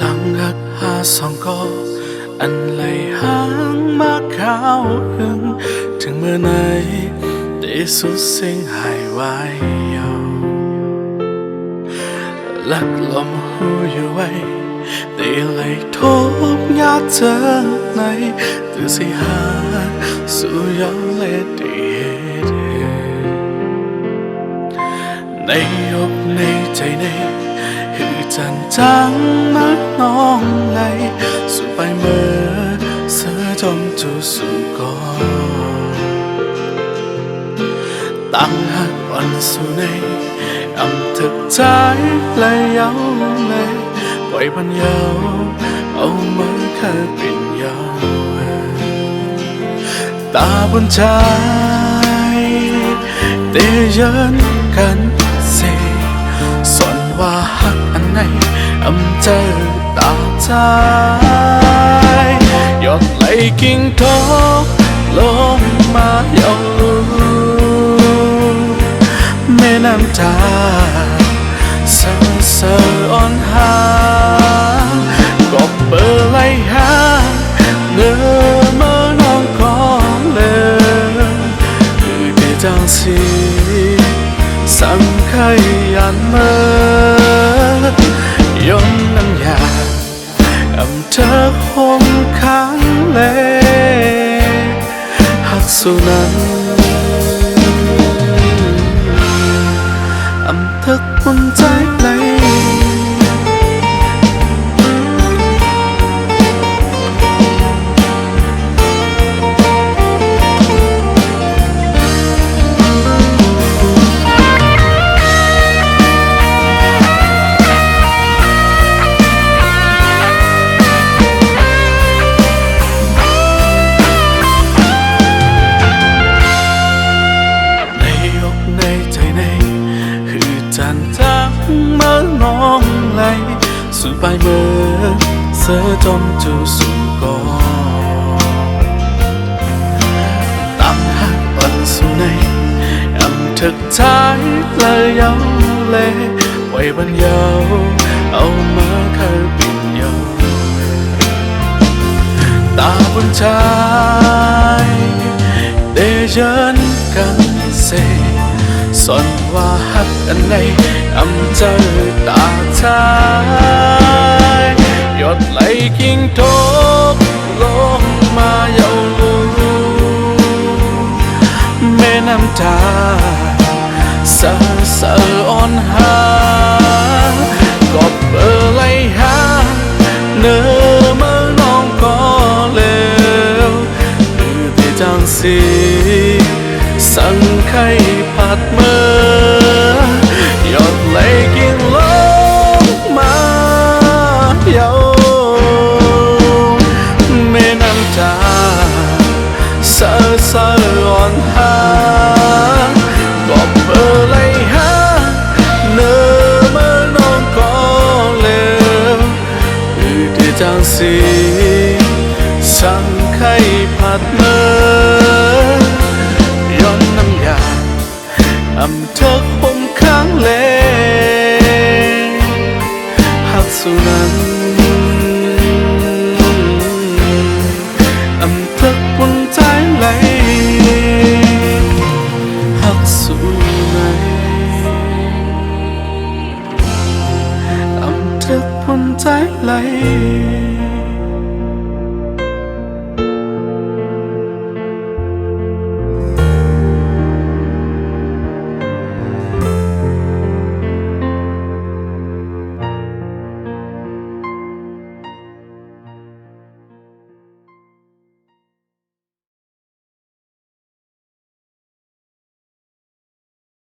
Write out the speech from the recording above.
đang gác hà song có anh lấy hang má khao hưngถึงเมื่อไหนได้สุดเสียงหายไว้ลักลมหูอยู่ไว้ได้เลยทบยาเจอในtừสิหาสู่ยอมเลดีในอกในใจในหือจันจังมาน้องไหลสู่ไปเมื่อเสือจมจูสู่ก่อนตั้งหักวันสู่ในอำถึกใจเลยเย้าเลยปล่อยพันเย้าเอามือแค่ปิ่นเย้าตาบนใจเตยเนกันเสส่วนว่าหักอันไหนอำเจอตาใจหยดไหลกิ่งทอกลงมาเย้าแม่น้ำตาเสือเสืออ่อนหากบเบอร์ไล่หาเนื้อเมื่อน้องก็เลยคือได้จังสีสังขยันเมื่อยนน้ำยาอำเธอคมค้างเลยหักสุนันอำทึกบนใจเลยจันทร์เมื่อน้องไหลสู่ไปเมื่อเสือจมจูสู่ก่อนตั้งหักวันสู่ในอำถึกใจเลยเย้าเลยไว้บรรเยาเอามาเคยปิ่นเย้าตาบนใจเดเยินกันเสส่วนว่าหักอันไหนอำเจอตาชายหยดไหลกิ่งทบลงมาเย้าแม่น้ำตาเสือเสืออ่อนหากบเบอร์ไล่หาเนื้อเมื่อน้องก็เลวหรือที่จังสีสังไข่ผัดเมื่อหยดไหลกิ่งลงมาเย้าแม่น้ำตาเสือเสืออ่อนหากบเบอร์ไล่หาเนื้อเมื่อน้องก็เลวหรือที่จังสีสังไข่ผัดเมื่อน้ำยาอำเธอคมค้างเลยหักสุนันอำเธอบนใจไหลหักสุนันอำเธอบนใจไหล